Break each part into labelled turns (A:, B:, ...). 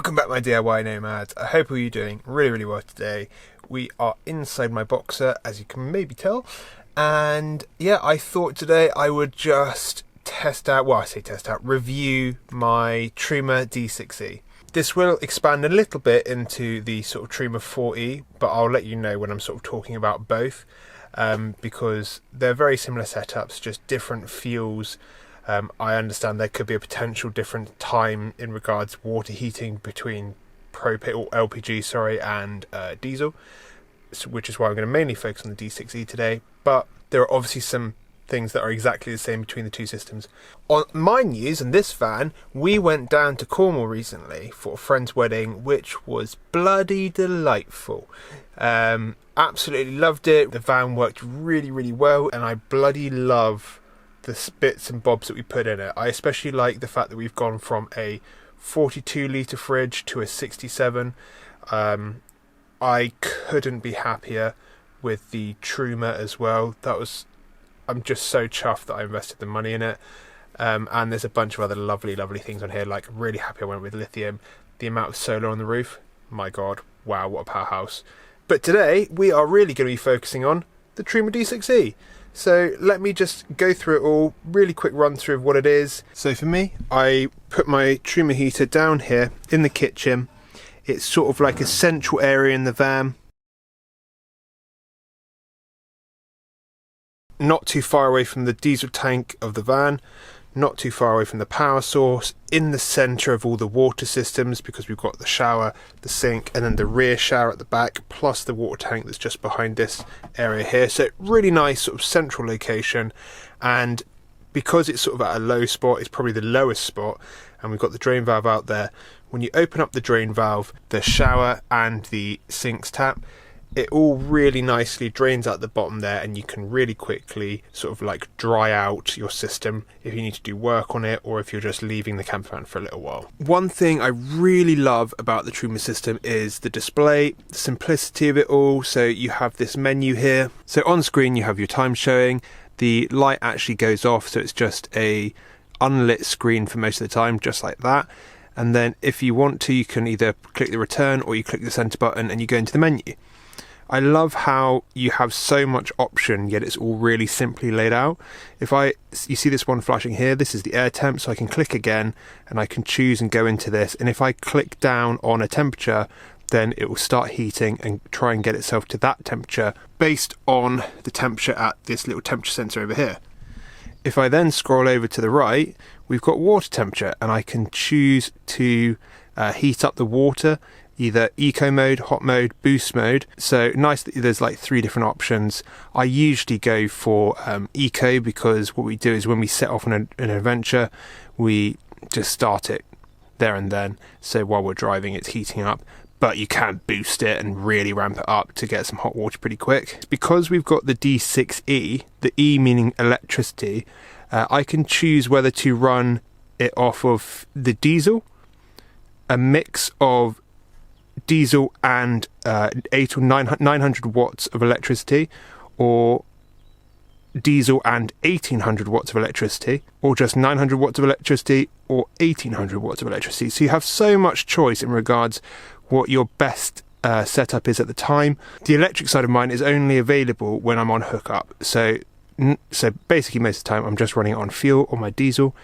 A: Welcome back, my DIY nomads. I hope all you're doing really well today. We are inside my boxer, as you can maybe tell, and yeah, I thought today I would just review my Truma D6E. This will expand a little bit into the sort of Truma 4E, but I'll let you know when I'm sort of talking about both, because they're very similar setups, just different fuels. I understand there could be a potential different time in regards to water heating between propane or LPG, and diesel, which is why I'm going to mainly focus on the D6E today. But there are obviously some things that are exactly the same between the two systems. On my news and this van, we went down to Cornwall recently for a friend's wedding, which was bloody delightful. Absolutely loved it. The van worked really well, and I bloody love the bits and bobs that we put in it. I especially like the fact that we've gone from a 42 litre fridge to a 67. I couldn't be happier with the Truma as well. I'm just so chuffed that I invested the money in it. And there's a bunch of other lovely things on here. Like, really happy I went with lithium. The amount of solar on the roof, my god, wow, what a powerhouse. But today we are really going to be focusing on the Truma D6E. So let me just go through it all, really quick run through of what it is. So for me, I put my Truma heater down here in the kitchen. It's sort of like a central area in the van. Not too far away from the diesel tank of the van, not too far away from the power source, in the centre of all the water systems, because we've got the shower, the sink, and then the rear shower at the back, plus the water tank that's just behind this area here. So really nice sort of central location, and because it's sort of at a low spot, it's probably the lowest spot, and we've got the drain valve out there. When you open up the drain valve, the shower and the sink's tap, it all really nicely drains out the bottom there, and you can really quickly sort of like dry out your system if you need to do work on it, or if you're just leaving the camper van for a little while. One thing I really love about the Truma system is the display, the simplicity of it all. So you have this menu here. So on screen you have your time showing. The light actually goes off, so it's just a unlit screen for most of the time, just like that. And then if you want to, you can either click the return or you click the center button and you go into the menu. I love how you have so much option, yet it's all really simply laid out. You see this one flashing here, this is the air temp, so I can click again and I can choose and go into this. And if I click down on a temperature, then it will start heating and try and get itself to that temperature based on the temperature at this little temperature sensor over here. If I then scroll over to the right, we've got water temperature, and I can choose to heat up the water, either eco mode, hot mode, boost mode. So nice that there's like 3 different options. I usually go for eco, because what we do is when we set off on an adventure, we just start it there and then. So while we're driving, it's heating up, but you can boost it and really ramp it up to get some hot water pretty quick. Because we've got the D6E, the E meaning electricity, I can choose whether to run it off of the diesel, a mix of diesel and 800 or 900 watts of electricity, or diesel and 1800 watts of electricity, or just 900 watts of electricity, or 1800 watts of electricity. So you have so much choice in regards what your best setup is at the time. The electric side of mine is only available when I'm on hookup. So basically most of the time I'm just running it on fuel or my diesel,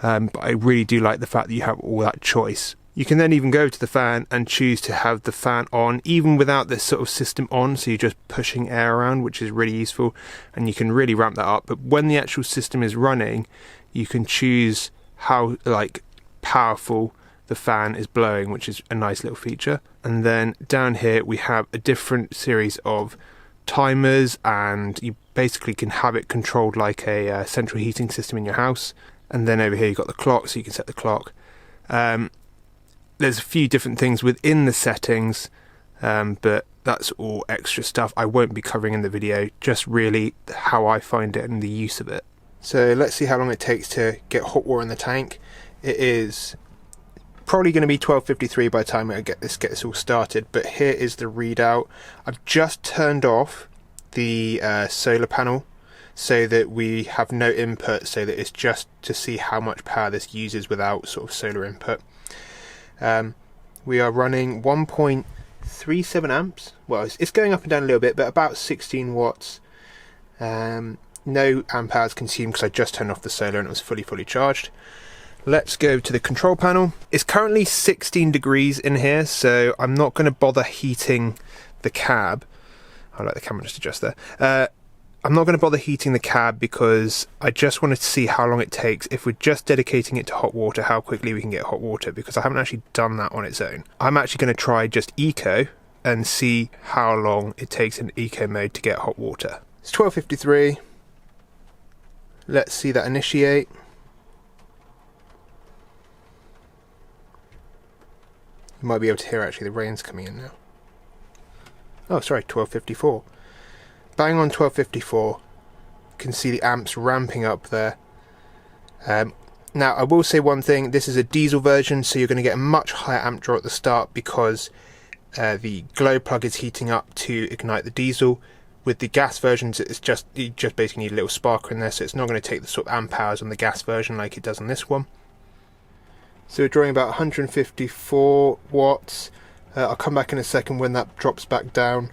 A: but I really do like the fact that you have all that choice. You can then even go to the fan and choose to have the fan on even without this sort of system on, so you're just pushing air around, which is really useful, and you can really ramp that up. But when the actual system is running, you can choose how powerful the fan is blowing, which is a nice little feature. And then down here we have a different series of timers, and you basically can have it controlled like a central heating system in your house. And then over here you've got the clock, so you can set the clock. There's a few different things within the settings, but that's all extra stuff I won't be covering in the video, just really how I find it and the use of it. So let's see how long it takes to get hot water in the tank. It is probably going to be 12:53 by the time I get this all started, but here is the readout. I've just turned off the solar panel so that we have no input, so that it's just to see how much power this uses without sort of solar input. We are running 1.37 amps. Well, it's going up and down a little bit, but about 16 watts. No amp hours consumed because I just turned off the solar and it was fully charged. Let's go to the control panel. It's currently 16 degrees in here, so I'm not going to bother heating the cab. I'll let the camera just adjust there. I'm not going to bother heating the cab because I just wanted to see how long it takes if we're just dedicating it to hot water, how quickly we can get hot water, because I haven't actually done that on its own. I'm actually going to try just eco and see how long it takes in eco mode to get hot water. It's 12:53. Let's see that initiate. You might be able to hear actually the rain's coming in now. Oh, sorry, 12:54. Bang on 12:54. You can see the amps ramping up there. Now, I will say one thing. This is a diesel version, so you're going to get a much higher amp draw at the start because the glow plug is heating up to ignite the diesel. With the gas versions, it's just you just basically need a little sparker in there, so it's not going to take the sort of amp hours on the gas version like it does on this one. So we're drawing about 154 watts. I'll come back in a second when that drops back down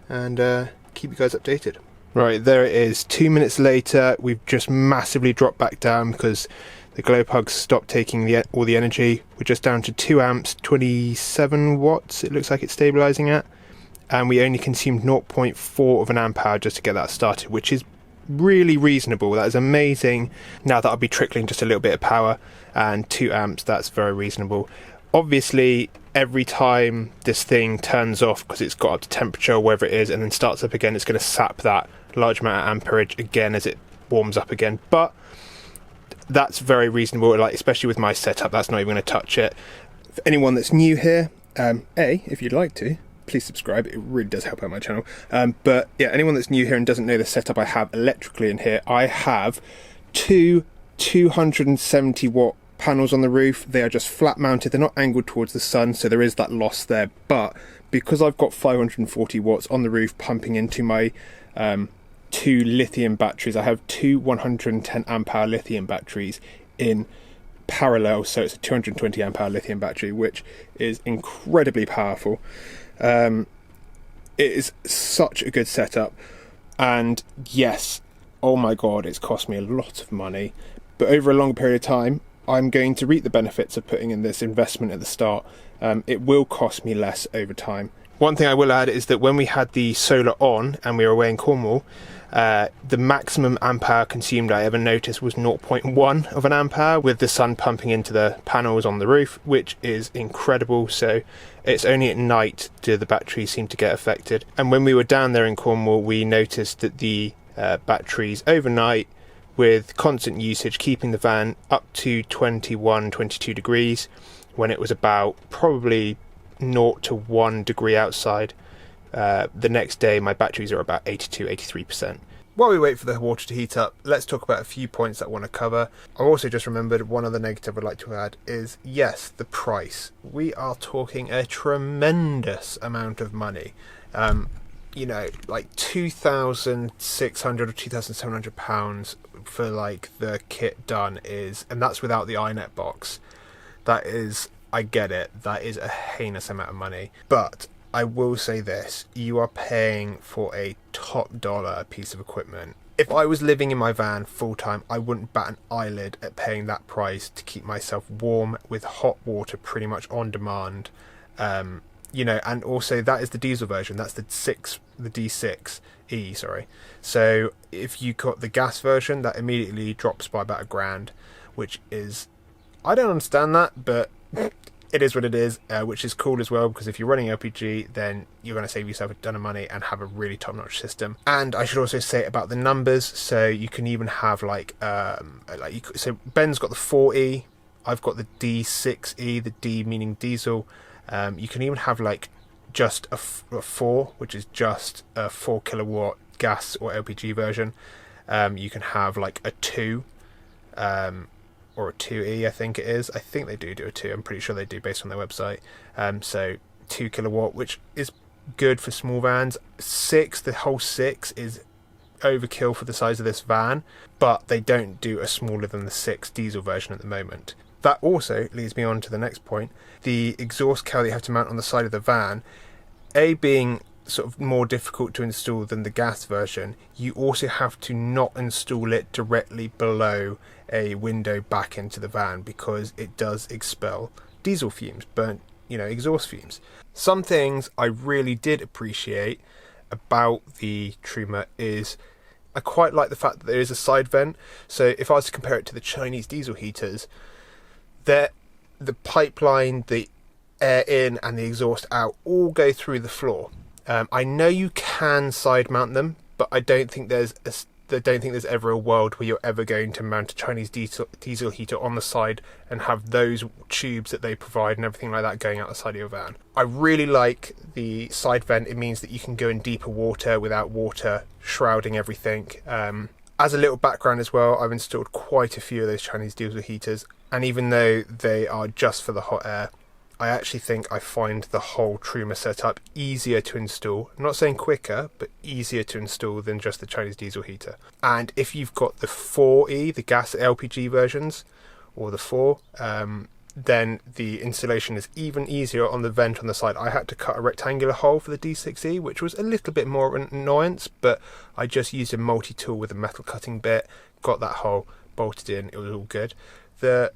A: and keep you guys updated. Right, there it is. 2 minutes later, we've just massively dropped back down because the glow plugs stopped taking all the energy. We're just down to 2 amps, 27 watts it looks like it's stabilizing at. And we only consumed 0.4 of an amp hour just to get that started, which is really reasonable. That is amazing. Now that I'll be trickling just a little bit of power, and 2 amps, that's very reasonable. Obviously, every time this thing turns off because it's got up to temperature or wherever it is and then starts up again, it's going to sap that large amount of amperage again as it warms up again. But that's very reasonable, like especially with my setup, that's not even going to touch it. For anyone that's new here, if you'd like to, please subscribe. It really does help out my channel. But yeah, anyone that's new here and doesn't know the setup I have electrically in here, I have 2 270 watt panels on the roof. They are just flat mounted. They're not angled towards the sun, so there is that loss there. But because I've got 540 watts on the roof pumping into my 2 lithium batteries, I have 2 110 amp hour lithium batteries in parallel, so it's a 220 amp hour lithium battery, which is incredibly powerful. It is such a good setup, and yes, oh my god, it's cost me a lot of money, but over a long period of time I'm going to reap the benefits of putting in this investment at the start. It will cost me less over time. One thing I will add is that when we had the solar on and we were away in Cornwall, the maximum amp hour consumed I ever noticed was 0.1 of an amp hour with the sun pumping into the panels on the roof, which is incredible. So it's only at night do the batteries seem to get affected. And when we were down there in Cornwall, we noticed that the batteries overnight, with constant usage, keeping the van up to 21, 22 degrees, when it was about probably 0 to 1 degree outside. The next day my batteries are about 82, 83%. While we wait for the water to heat up, let's talk about a few points that I want to cover. I also just remembered one other negative I'd like to add is, yes, the price. We are talking a tremendous amount of money. You know, like £2,600 or £2,700 for like the kit done is, and that's without the iNet box. That is, I get it, that is a heinous amount of money. But I will say this, you are paying for a top dollar piece of equipment. If I was living in my van full time, I wouldn't bat an eyelid at paying that price to keep myself warm with hot water pretty much on demand. You know, and also that is the diesel version. That's the D6E, sorry. So if you got the gas version, that immediately drops by about £1,000, which is, I don't understand that, but it is what it is, which is cool as well, because if you're running LPG, then you're going to save yourself a ton of money and have a really top-notch system. And I should also say about the numbers, so you can even have so Ben's got the 4E, I've got the D6E, the D meaning diesel. You can even have like just a 4, which is just a 4 kilowatt gas or LPG version. You can have like a 2, or a 2E, I think it is. I think they do a 2. I'm pretty sure they do based on their website. So 2 kilowatt, which is good for small vans. 6, the whole 6 is overkill for the size of this van, but they don't do a smaller than the 6 diesel version at the moment. That also leads me on to the next point. The exhaust cowl that you have to mount on the side of the van, A, being sort of more difficult to install than the gas version, you also have to not install it directly below a window back into the van because it does expel diesel fumes, burnt, exhaust fumes. Some things I really did appreciate about the Truma is I quite like the fact that there is a side vent. So if I was to compare it to the Chinese diesel heaters, the pipeline, the air in and the exhaust out all go through the floor. I know you can side mount them, but I don't think there's ever a world where you're ever going to mount a Chinese diesel heater on the side and have those tubes that they provide and everything like that going out the side of your van. I really like the side vent. It means that you can go in deeper water without water shrouding everything. As a little background as well, I've installed quite a few of those Chinese diesel heaters, and even though they are just for the hot air, I actually think I find the whole Truma setup easier to install. I'm not saying quicker, but easier to install than just the Chinese diesel heater. And if you've got the 4E, the gas LPG versions, or the 4, then the installation is even easier on the vent on the side. I had to cut a rectangular hole for the D6E, which was a little bit more of an annoyance, but I just used a multi-tool with a metal cutting bit, got that hole bolted in, it was all good. The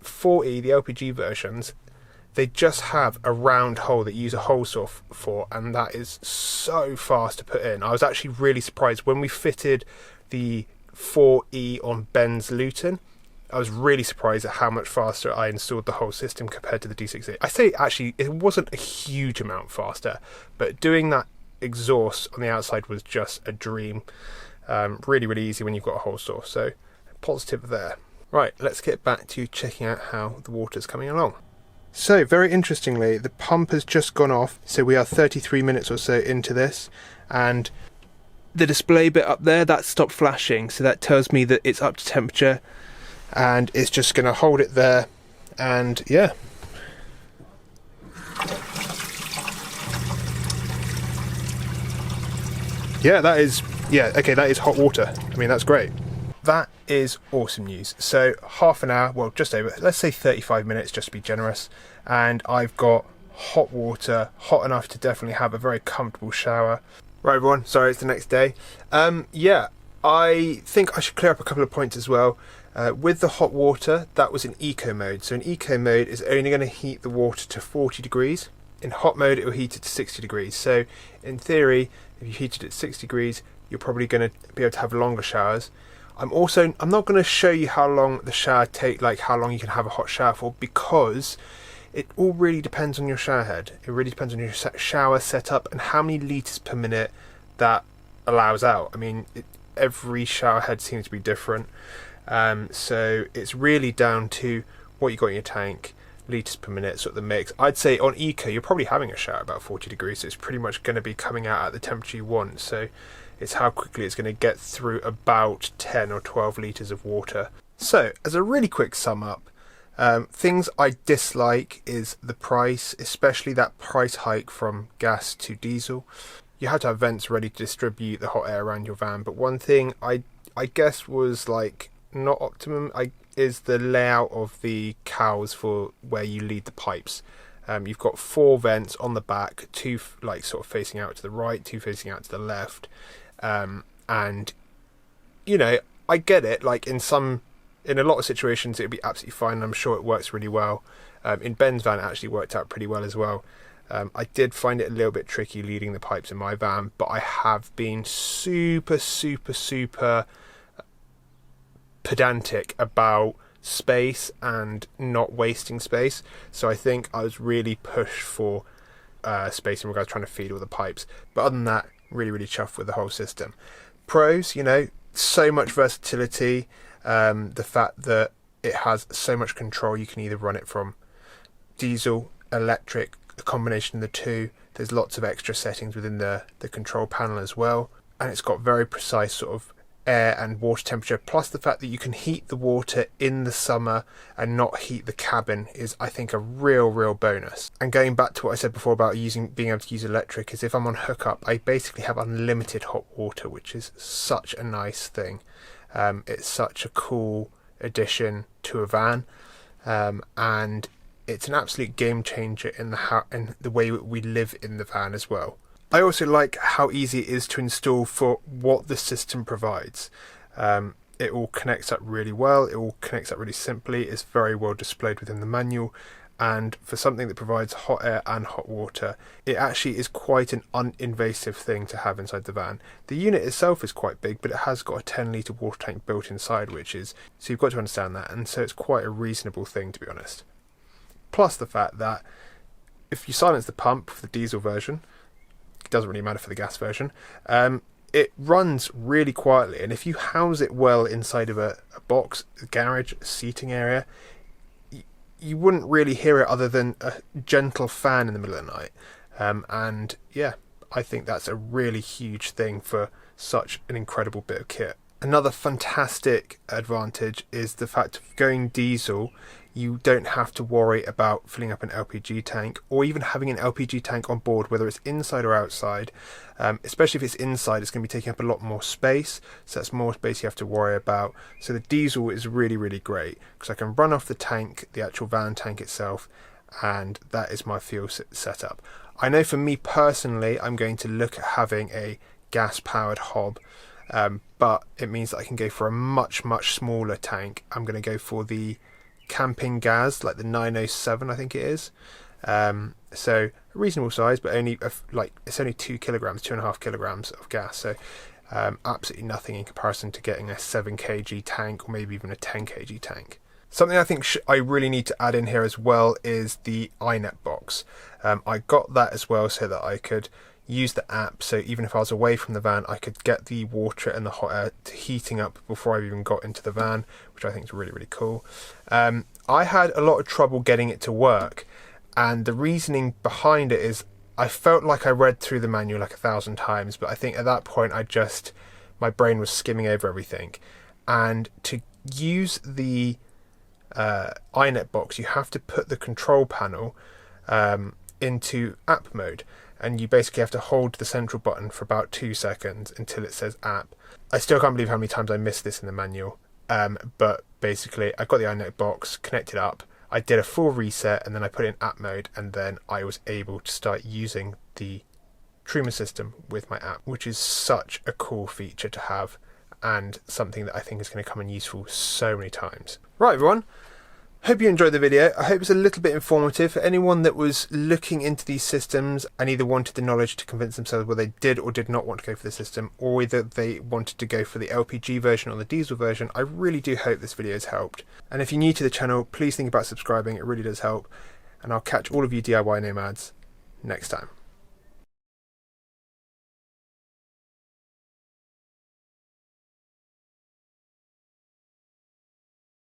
A: 4E, the LPG versions, they just have a round hole that you use a hole saw for, and that is so fast to put in. I was actually really surprised when we fitted the 4E on Bens Luton. I was really surprised at how much faster I installed the whole system compared to the D6E. I say actually it wasn't a huge amount faster, but doing that exhaust on the outside was just a dream. Really, really easy when you've got a hole saw, so positive there. Right, let's get back to checking out how the water's coming along. So, very interestingly, the pump has just gone off, so we are 33 minutes or so into this, and the display bit up there, that stopped flashing, so that tells me that it's up to temperature, and it's just going to hold it there, and yeah. That is hot water. I mean, that's great. That is awesome news. So half an hour, well, just over, let's say 35 minutes just to be generous, and I've got hot water, hot enough to definitely have a very comfortable shower. Right everyone, sorry it's the next day. I think I should clear up a couple of points as well. With the hot water, that was in eco mode. So in eco mode, it's only going to heat the water to 40 degrees. In hot mode, it will heat it to 60 degrees. So in theory, if you heat it at 6 degrees, you're probably going to be able to have longer showers. I'm not going to show you how long the shower take, like how long you can have a hot shower for, because it all really depends on your shower head. It really depends on your shower setup and how many litres per minute that allows out. I mean, every shower head seems to be different. So it's really down to what you got in your tank, litres per minute, sort of the mix. I'd say on eco, you're probably having a shower about 40 degrees, so it's pretty much going to be coming out at the temperature you want. So it's how quickly it's going to get through about 10 or 12 litres of water. So, as a really quick sum up, things I dislike is the price, especially that price hike from gas to diesel. You have to have vents ready to distribute the hot air around your van, but one thing I guess was like not optimum is the layout of the cowls for where you lead the pipes. You've got 4 vents on the back, 2 like sort of facing out to the right, 2 facing out to the left. And you know, I get it, like in a lot of situations it'd be absolutely fine, and I'm sure it works really well. In Ben's van it actually worked out pretty well as well. I did find it a little bit tricky leading the pipes in my van, but I have been super pedantic about space and not wasting space, so I think I was really pushed for space in regards to trying to feed all the pipes. But other than that, really chuffed with the whole system. Pros, you know, so much versatility, the fact that it has so much control. You can either run it from diesel, electric, a combination of the two. There's lots of extra settings within the control panel as well, and it's got very precise sort of air and water temperature, plus the fact that you can heat the water in the summer and not heat the cabin is, I think, a real bonus. And going back to what I said before about being able to use electric, is if I'm on hookup, I basically have unlimited hot water, which is such a nice thing. It's such a cool addition to a van. and it's an absolute game changer in the way we live in the van as well. I also like how easy it is to install for what the system provides. It all connects up really well, it all connects up really simply, it's very well displayed within the manual, and for something that provides hot air and hot water, it actually is quite an uninvasive thing to have inside the van. The unit itself is quite big, but it has got a 10-litre water tank built inside, so you've got to understand that, and so it's quite a reasonable thing, to be honest. Plus the fact that if you silence the pump for the diesel version, it doesn't really matter for the gas version, it runs really quietly, and if you house it well inside of a box, a garage, a seating area, you wouldn't really hear it other than a gentle fan in the middle of the night. And yeah, I think that's a really huge thing for such an incredible bit of kit. Another fantastic advantage is the fact of going diesel. You don't have to worry about filling up an LPG tank, or even having an LPG tank on board, whether it's inside or outside. Especially if it's inside, it's going to be taking up a lot more space, so that's more space you have to worry about. So the diesel is really, really great, because I can run off the tank, the actual van tank itself, and that is my fuel setup. I know for me personally, I'm going to look at having a gas-powered hob, but it means that I can go for a much, much smaller tank. I'm going to go for the camping gas, like the 907 I think it is, so a reasonable size, but only it's only 2.5 kilograms of gas, so absolutely nothing in comparison to getting a 7 kg tank, or maybe even a 10 kg tank. Something I think I really need to add in here as well is the iNet box. I got that as well so that I could use the app, so even if I was away from the van, I could get the water and the hot air heating up before I even got into the van, which I think is really, really cool. I had a lot of trouble getting it to work, and the reasoning behind it is I felt like I read through the manual like 1,000 times, but I think at that point my brain was skimming over everything. And to use the iNet box, you have to put the control panel into app mode, and you basically have to hold the central button for about 2 seconds until it says app. I still can't believe how many times I missed this in the manual, but basically I got the iNet box connected up, I did a full reset, and then I put it in app mode, and then I was able to start using the Truma system with my app, which is such a cool feature to have, and something that I think is going to come in useful so many times. Right everyone, hope you enjoyed the video. I hope it's a little bit informative for anyone that was looking into these systems and either wanted the knowledge to convince themselves whether they did or did not want to go for the system, or whether they wanted to go for the LPG version or the diesel version. I really do hope this video has helped. And if you're new to the channel, please think about subscribing, it really does help. And I'll catch all of you DIY nomads next time.